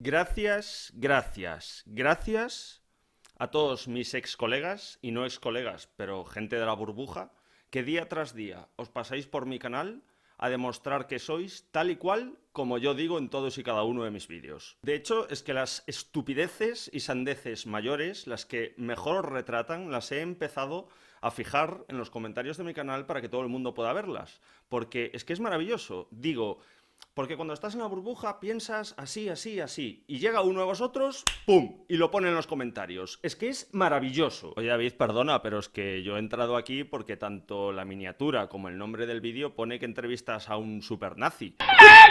Gracias a todos mis ex colegas y no ex colegas, pero gente de la burbuja, que día tras día os pasáis por mi canal a demostrar que sois tal y cual como yo digo en todos y cada uno de mis vídeos. De hecho, es que las estupideces y sandeces mayores, las que mejor os retratan, las he empezado a fijar en los comentarios de mi canal para que todo el mundo pueda verlas. Porque es que es maravilloso. Digo, porque cuando estás en la burbuja piensas así, así, así. Y llega uno de vosotros, ¡pum! Y lo pone en los comentarios. Es que es maravilloso. Oye, David, perdona, pero es que yo he entrado aquí porque tanto la miniatura como el nombre del vídeo pone que entrevistas a un supernazi.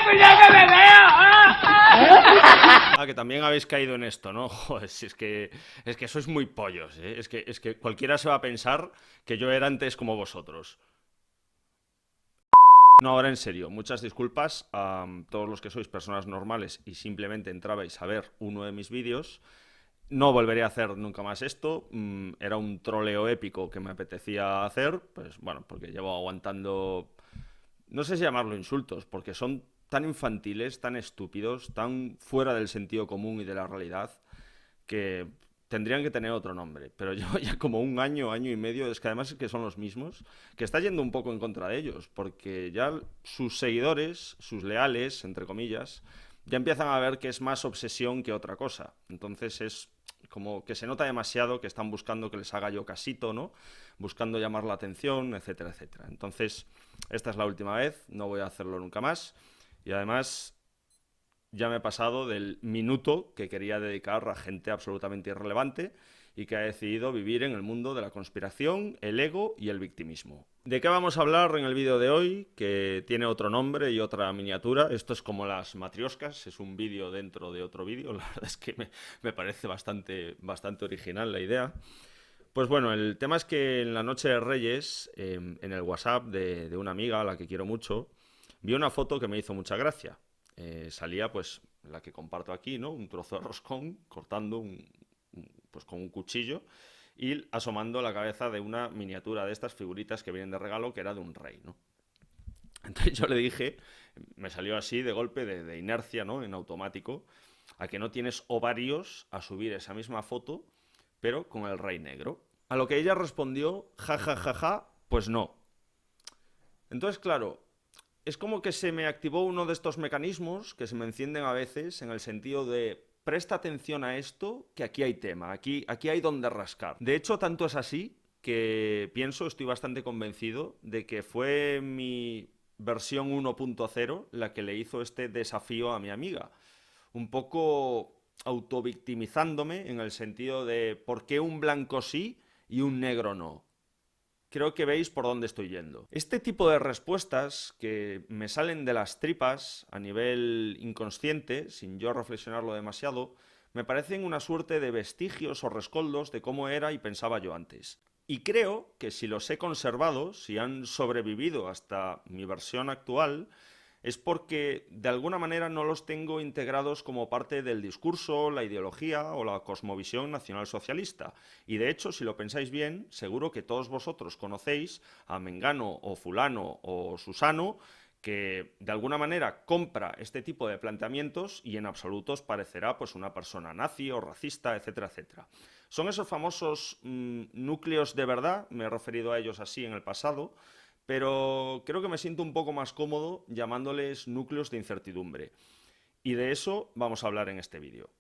¡Cuidado que me veo! Ah, que también habéis caído en esto, ¿no? Joder, si es que sois muy pollos, ¿eh? Es que cualquiera se va a pensar que yo era antes como vosotros. No, ahora en serio, muchas disculpas a todos los que sois personas normales y simplemente entrabais a ver uno de mis vídeos. No volveré a hacer nunca más esto. Era un troleo épico que me apetecía hacer, pues bueno, porque llevo aguantando, no sé si llamarlo insultos, porque son tan infantiles, tan estúpidos, tan fuera del sentido común y de la realidad, que tendrían que tener otro nombre. Pero llevo ya como un año, año y medio, es que además es que son los mismos, que está yendo un poco en contra de ellos, porque ya sus seguidores, sus leales, entre comillas, ya empiezan a ver que es más obsesión que otra cosa. Entonces es como que se nota demasiado que están buscando que les haga yo casito, ¿no? Buscando llamar la atención, etcétera, etcétera. Entonces, esta es la última vez, no voy a hacerlo nunca más. Y además, ya me he pasado del minuto que quería dedicar a gente absolutamente irrelevante y que ha decidido vivir en el mundo de la conspiración, el ego y el victimismo. ¿De qué vamos a hablar en el vídeo de hoy? Que tiene otro nombre y otra miniatura. Esto es como las matrioscas, es un vídeo dentro de otro vídeo. La verdad es que me parece bastante original la idea. Pues bueno, el tema es que en la noche de Reyes, en el WhatsApp de una amiga a la que quiero mucho, vi una foto que me hizo mucha gracia. Salía pues la que comparto aquí, ¿no? Un trozo de roscón cortando pues con un cuchillo y asomando la cabeza de una miniatura de estas figuritas que vienen de regalo que era de un rey, ¿no? Entonces yo le dije, me salió así de golpe, de inercia, ¿no? En automático, a que no tienes ovarios a subir esa misma foto, pero con el rey negro. A lo que ella respondió, ja, ja, ja, ja, pues no. Entonces, claro, es como que se me activó uno de estos mecanismos que se me encienden a veces en el sentido de presta atención a esto, que aquí hay tema, aquí hay donde rascar. De hecho, tanto es así que pienso, estoy bastante convencido de que fue mi versión 1.0 la que le hizo este desafío a mi amiga. Un poco autovictimizándome en el sentido de por qué un blanco sí y un negro no. Creo que veis por dónde estoy yendo. Este tipo de respuestas que me salen de las tripas a nivel inconsciente, sin yo reflexionarlo demasiado, me parecen una suerte de vestigios o rescoldos de cómo era y pensaba yo antes. Y creo que si los he conservado, si han sobrevivido hasta mi versión actual, es porque de alguna manera no los tengo integrados como parte del discurso, la ideología o la cosmovisión nacionalsocialista. Y de hecho, si lo pensáis bien, seguro que todos vosotros conocéis a Mengano o Fulano o Susano que de alguna manera compra este tipo de planteamientos y en absoluto os parecerá pues una persona nazi o racista, etcétera, etcétera. Son esos famosos núcleos de verdad, me he referido a ellos así en el pasado, pero creo que me siento un poco más cómodo llamándoles núcleos de incertidumbre. Y de eso vamos a hablar en este vídeo.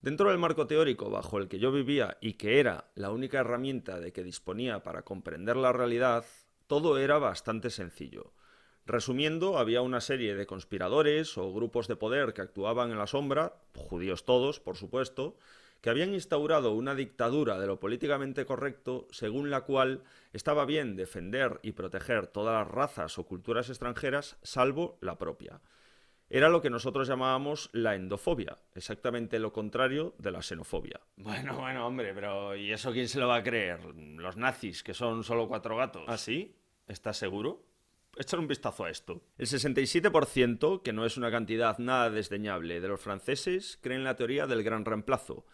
Dentro del marco teórico bajo el que yo vivía y que era la única herramienta de que disponía para comprender la realidad, todo era bastante sencillo. Resumiendo, había una serie de conspiradores o grupos de poder que actuaban en la sombra, judíos todos, por supuesto, que habían instaurado una dictadura de lo políticamente correcto según la cual estaba bien defender y proteger todas las razas o culturas extranjeras salvo la propia. Era lo que nosotros llamábamos la endofobia, exactamente lo contrario de la xenofobia. Bueno, hombre, pero ¿y eso quién se lo va a creer? Los nazis, que son solo 4 gatos. ¿Ah, sí? ¿Estás seguro? echar un vistazo a esto. El 67%, que no es una cantidad nada desdeñable, de los franceses creen la teoría del gran reemplazo.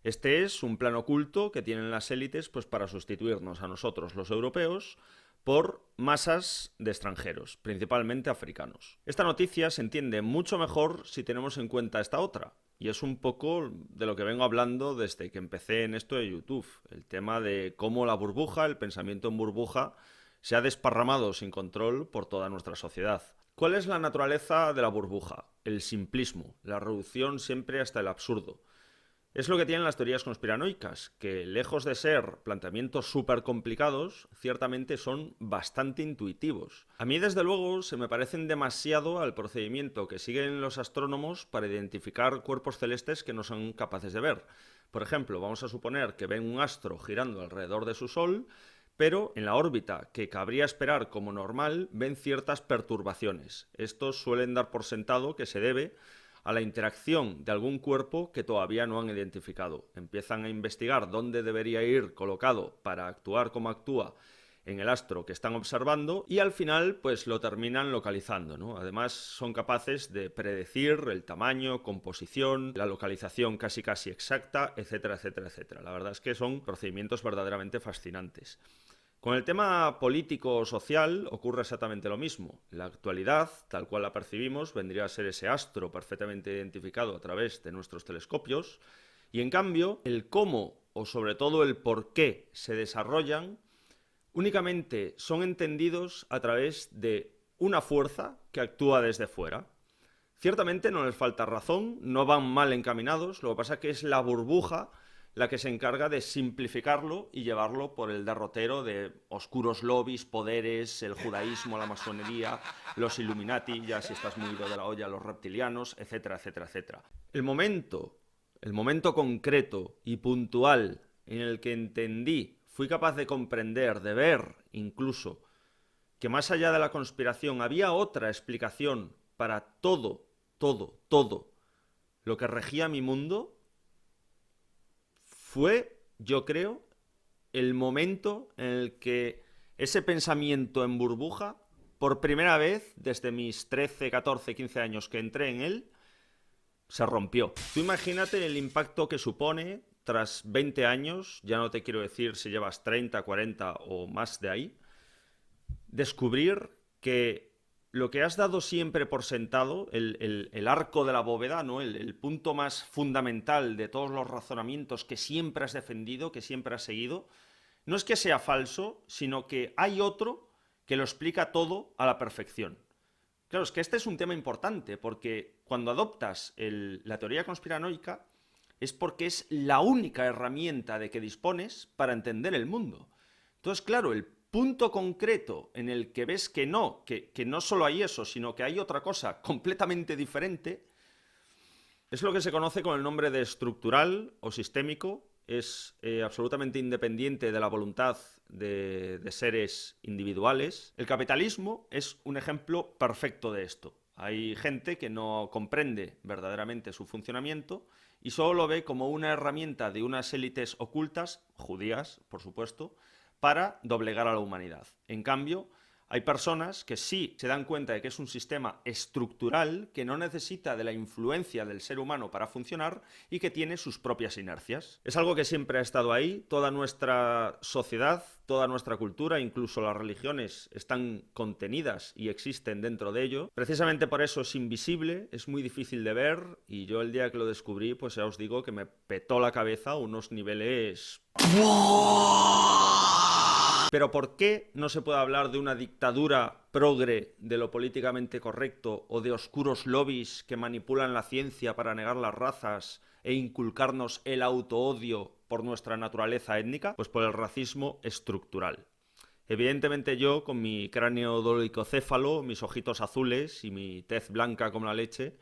Este es un plan oculto que tienen las élites pues, para sustituirnos a nosotros, los europeos, por masas de extranjeros, principalmente africanos. Esta noticia se entiende mucho mejor si tenemos en cuenta esta otra, y es un poco de lo que vengo hablando desde que empecé en esto de YouTube, el tema de cómo la burbuja, el pensamiento en burbuja, se ha desparramado sin control por toda nuestra sociedad. ¿Cuál es la naturaleza de la burbuja? El simplismo, la reducción siempre hasta el absurdo. Es lo que tienen las teorías conspiranoicas, que lejos de ser planteamientos súper complicados, ciertamente son bastante intuitivos. A mí, desde luego, se me parecen demasiado al procedimiento que siguen los astrónomos para identificar cuerpos celestes que no son capaces de ver. Por ejemplo, vamos a suponer que ven un astro girando alrededor de su Sol, pero en la órbita que cabría esperar como normal ven ciertas perturbaciones. Estos suelen dar por sentado que se debe a la interacción de algún cuerpo que todavía no han identificado. Empiezan a investigar dónde debería ir colocado para actuar como actúa en el astro que están observando y al final pues lo terminan localizando, ¿no? Además son capaces de predecir el tamaño, composición, la localización casi exacta, etcétera, etcétera, etcétera. La verdad es que son procedimientos verdaderamente fascinantes. Con el tema político o social ocurre exactamente lo mismo. La actualidad, tal cual la percibimos, vendría a ser ese astro perfectamente identificado a través de nuestros telescopios, y en cambio, el cómo o sobre todo el por qué se desarrollan únicamente son entendidos a través de una fuerza que actúa desde fuera. Ciertamente no les falta razón, no van mal encaminados, lo que pasa es que es la burbuja la que se encarga de simplificarlo y llevarlo por el derrotero de oscuros lobbies, poderes, el judaísmo, la masonería, los Illuminati, ya si estás muy ido de la olla, los reptilianos, etcétera, etcétera, etcétera. El momento concreto y puntual en el que entendí, fui capaz de comprender, de ver incluso, que más allá de la conspiración había otra explicación para todo lo que regía mi mundo, fue, yo creo, el momento en el que ese pensamiento en burbuja, por primera vez desde mis 13, 14, 15 años que entré en él, se rompió. Tú imagínate el impacto que supone tras 20 años, ya no te quiero decir si llevas 30, 40 o más de ahí, descubrir que lo que has dado siempre por sentado, el arco de la bóveda, ¿no? El punto más fundamental de todos los razonamientos que siempre has defendido, que siempre has seguido, no es que sea falso, sino que hay otro que lo explica todo a la perfección. Claro, es que este es un tema importante, porque cuando adoptas la teoría conspiranoica es porque es la única herramienta de que dispones para entender el mundo. Entonces, claro, el punto concreto en el que ves que no solo hay eso, sino que hay otra cosa completamente diferente, es lo que se conoce con el nombre de estructural o sistémico. Es absolutamente independiente de la voluntad de seres individuales. El capitalismo es un ejemplo perfecto de esto. Hay gente que no comprende verdaderamente su funcionamiento y solo lo ve como una herramienta de unas élites ocultas, judías, por supuesto, para doblegar a la humanidad. En cambio, hay personas que sí se dan cuenta de que es un sistema estructural que no necesita de la influencia del ser humano para funcionar y que tiene sus propias inercias. Es algo que siempre ha estado ahí. Toda nuestra sociedad, toda nuestra cultura, incluso las religiones, están contenidas y existen dentro de ello. Precisamente por eso es invisible, es muy difícil de ver, y yo el día que lo descubrí, pues ya os digo que me petó la cabeza a unos niveles... Pero ¿por qué no se puede hablar de una dictadura progre de lo políticamente correcto o de oscuros lobbies que manipulan la ciencia para negar las razas e inculcarnos el autoodio por nuestra naturaleza étnica? Pues por el racismo estructural. Evidentemente yo, con mi cráneo dolicocéfalo, mis ojitos azules y mi tez blanca como la leche,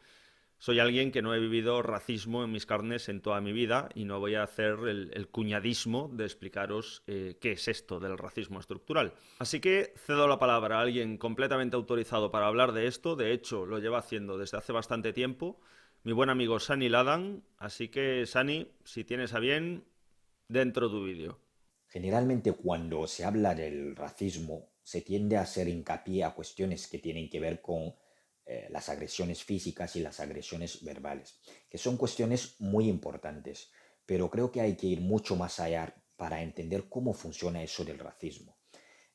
soy alguien que no he vivido racismo en mis carnes en toda mi vida y no voy a hacer el cuñadismo de explicaros qué es esto del racismo estructural. Así que cedo la palabra a alguien completamente autorizado para hablar de esto. De hecho, lo lleva haciendo desde hace bastante tiempo, mi buen amigo Sani Ladan. Así que, Sani, si tienes a bien, dentro tu vídeo. Generalmente cuando se habla del racismo se tiende a hacer hincapié a cuestiones que tienen que ver con las agresiones físicas y las agresiones verbales, que son cuestiones muy importantes, pero creo que hay que ir mucho más allá para entender cómo funciona eso del racismo.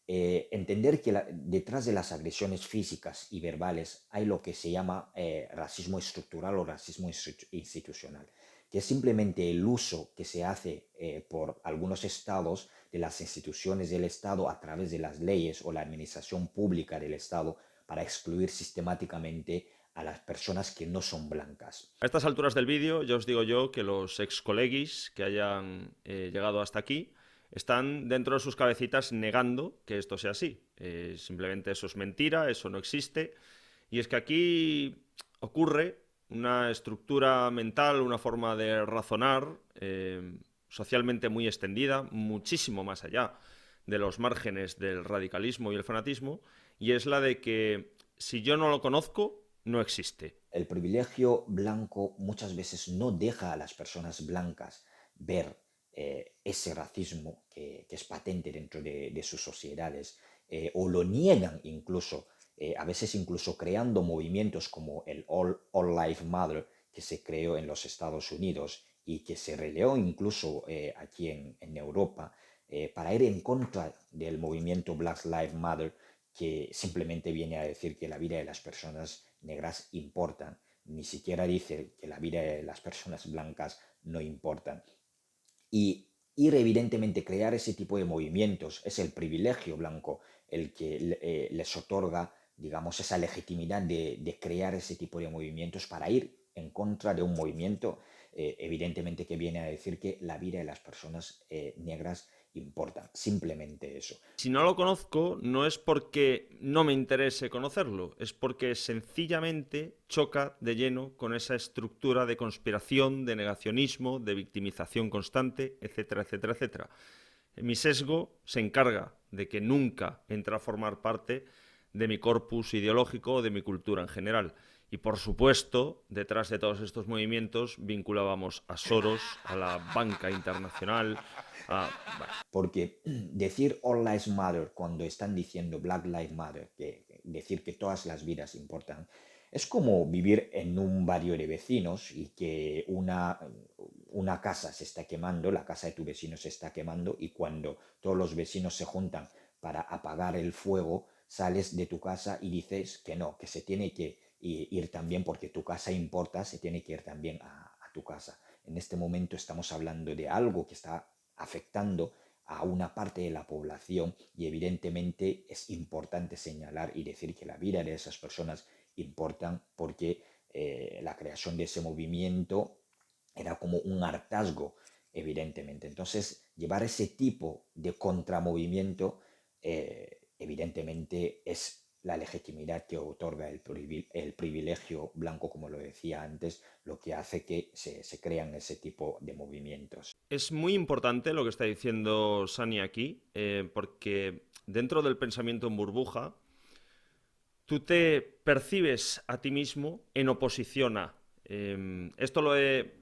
Entender que detrás de las agresiones físicas y verbales hay lo que se llama racismo estructural o racismo institucional, que es simplemente el uso que se hace por algunos estados de las instituciones del Estado a través de las leyes o la administración pública del Estado para excluir sistemáticamente a las personas que no son blancas. A estas alturas del vídeo, ya os digo yo que los ex-coleguis que hayan llegado hasta aquí están dentro de sus cabecitas negando que esto sea así. Simplemente eso es mentira, eso no existe. Y es que aquí ocurre una estructura mental, una forma de razonar socialmente muy extendida, muchísimo más allá de los márgenes del radicalismo y el fanatismo, y es la de que si yo no lo conozco, no existe. El privilegio blanco muchas veces no deja a las personas blancas ver ese racismo que es patente dentro de sus sociedades, o lo niegan incluso, a veces incluso creando movimientos como el All Life Matter que se creó en los Estados Unidos y que se releó incluso aquí en Europa, para ir en contra del movimiento Black Lives Matter, que simplemente viene a decir que la vida de las personas negras importan, ni siquiera dice que la vida de las personas blancas no importan. Y ir evidentemente crear ese tipo de movimientos es el privilegio blanco el que les otorga, digamos, esa legitimidad de crear ese tipo de movimientos para ir en contra de un movimiento, evidentemente que viene a decir que la vida de las personas negras importa, simplemente eso. Si no lo conozco, no es porque no me interese conocerlo, es porque sencillamente choca de lleno con esa estructura de conspiración, de negacionismo, de victimización constante, etcétera, etcétera, etcétera. Mi sesgo se encarga de que nunca entra a formar parte de mi corpus ideológico o de mi cultura en general. Y por supuesto, detrás de todos estos movimientos vinculábamos a Soros, a la banca internacional, Porque decir All Lives Matter cuando están diciendo Black Lives Matter, decir que todas las vidas importan, es como vivir en un barrio de vecinos y que una casa se está quemando, la casa de tu vecino se está quemando, y cuando todos los vecinos se juntan para apagar el fuego, sales de tu casa y dices que no, que se tiene que ir también porque tu casa importa, se tiene que ir también a tu casa. En este momento estamos hablando de algo que está afectando a una parte de la población, y evidentemente es importante señalar y decir que la vida de esas personas importan, porque la creación de ese movimiento era como un hartazgo, evidentemente. Entonces, llevar ese tipo de contramovimiento, evidentemente, es la legitimidad que otorga el privilegio blanco, como lo decía antes, lo que hace que se crean ese tipo de movimientos. Es muy importante lo que está diciendo Sani aquí, porque dentro del pensamiento en burbuja, tú te percibes a ti mismo en oposición a. Esto lo he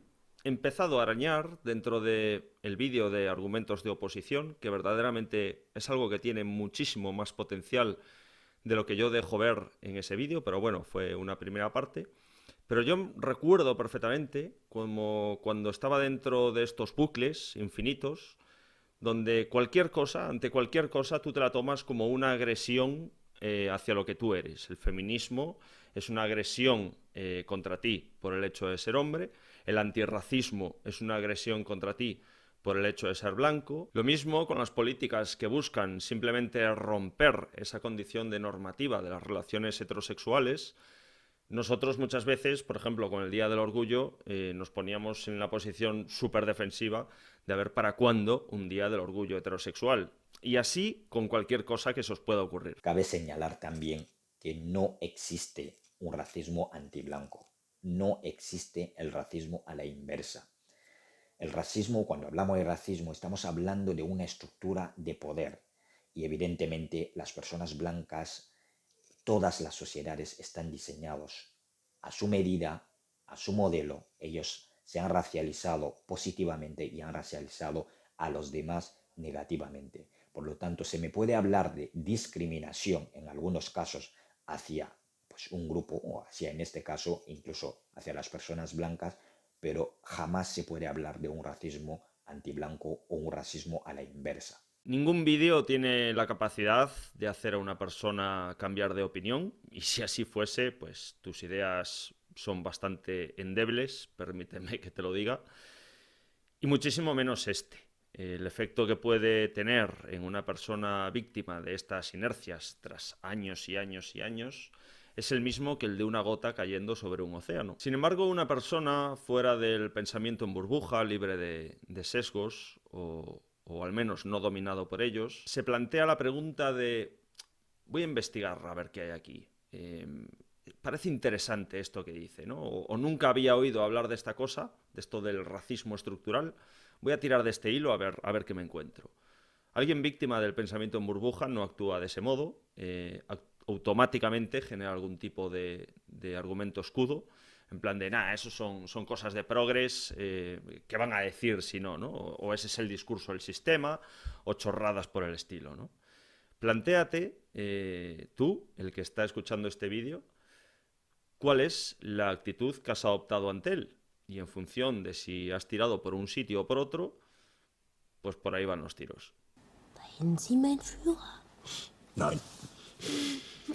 empezado a arañar dentro del vídeo de argumentos de oposición, que verdaderamente es algo que tiene muchísimo más potencial de lo que yo dejo ver en ese vídeo, pero bueno, fue una primera parte. Pero yo recuerdo perfectamente como cuando estaba dentro de estos bucles infinitos, donde cualquier cosa, ante cualquier cosa, tú te la tomas como una agresión hacia lo que tú eres. El feminismo es una agresión contra ti por el hecho de ser hombre, el antirracismo es una agresión contra ti por el hecho de ser blanco. Lo mismo con las políticas que buscan simplemente romper esa condición de normativa de las relaciones heterosexuales. Nosotros muchas veces, por ejemplo, con el Día del Orgullo, nos poníamos en la posición súper defensiva de a ver para cuándo un Día del Orgullo heterosexual. Y así con cualquier cosa que se os pueda ocurrir. Cabe señalar también que no existe un racismo antiblanco. No existe el racismo a la inversa. El racismo, cuando hablamos de racismo, estamos hablando de una estructura de poder. Y evidentemente las personas blancas, todas las sociedades están diseñados a su medida, a su modelo. Ellos se han racializado positivamente y han racializado a los demás negativamente. Por lo tanto, se me puede hablar de discriminación en algunos casos hacia pues, un grupo, o hacia, en este caso, incluso hacia las personas blancas, pero jamás se puede hablar de un racismo antiblanco o un racismo a la inversa. Ningún vídeo tiene la capacidad de hacer a una persona cambiar de opinión, y si así fuese, pues tus ideas son bastante endebles, permíteme que te lo diga, y muchísimo menos este. El efecto que puede tener en una persona víctima de estas inercias tras años y años y años es el mismo que el de una gota cayendo sobre un océano. Sin embargo, una persona fuera del pensamiento en burbuja, libre de sesgos, o al menos no dominado por ellos, se plantea la pregunta de: voy a investigar a ver qué hay aquí. Parece interesante esto que dice, ¿no? O nunca había oído hablar de esta cosa, de esto del racismo estructural. Voy a tirar de este hilo a ver qué me encuentro. Alguien víctima del pensamiento en burbuja no actúa de ese modo, automáticamente genera algún tipo de argumento escudo, en plan de, eso son cosas de progres, ¿qué van a decir si no, ¿no? O ese es el discurso del sistema, o chorradas por el estilo, ¿no? Plantéate, tú, el que está escuchando este vídeo, cuál es la actitud que has adoptado ante él. Y en función de si has tirado por un sitio o por otro, pues por ahí van los tiros. Weinen Sie mein Führer? Nein.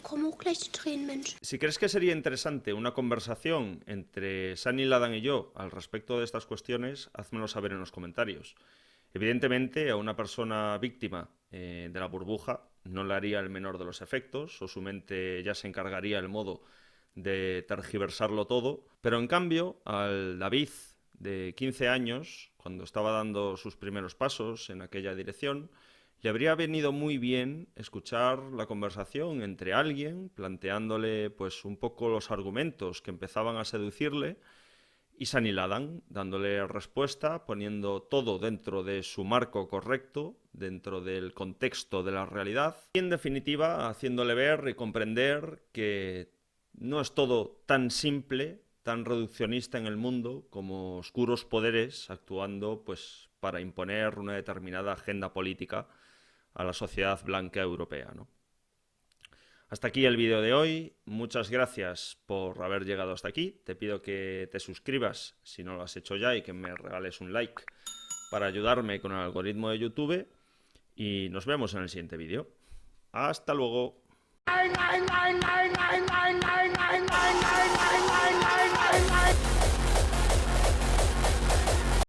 Komm auch gleich die Tränen, Mensch. Si crees que sería interesante una conversación entre Sunny Ladan y yo al respecto de estas cuestiones, házmelo saber en los comentarios. Evidentemente, a una persona víctima de la burbuja no le haría el menor de los efectos, o su mente ya se encargaría el modo de tergiversarlo todo, pero en cambio al David de 15 años, cuando estaba dando sus primeros pasos en aquella dirección, le habría venido muy bien escuchar la conversación entre alguien, planteándole pues un poco los argumentos que empezaban a seducirle, y Sunny Ladan dándole respuesta, poniendo todo dentro de su marco correcto, dentro del contexto de la realidad, y en definitiva haciéndole ver y comprender que no es todo tan simple, tan reduccionista en el mundo como oscuros poderes actuando pues para imponer una determinada agenda política a la sociedad blanca europea, ¿no? Hasta aquí el vídeo de hoy. Muchas gracias por haber llegado hasta aquí. Te pido que te suscribas si no lo has hecho ya y que me regales un like para ayudarme con el algoritmo de YouTube. Y nos vemos en el siguiente vídeo. ¡Hasta luego! Nein, nein, nein, nein, nein, nein, nein, nein, nein, nein.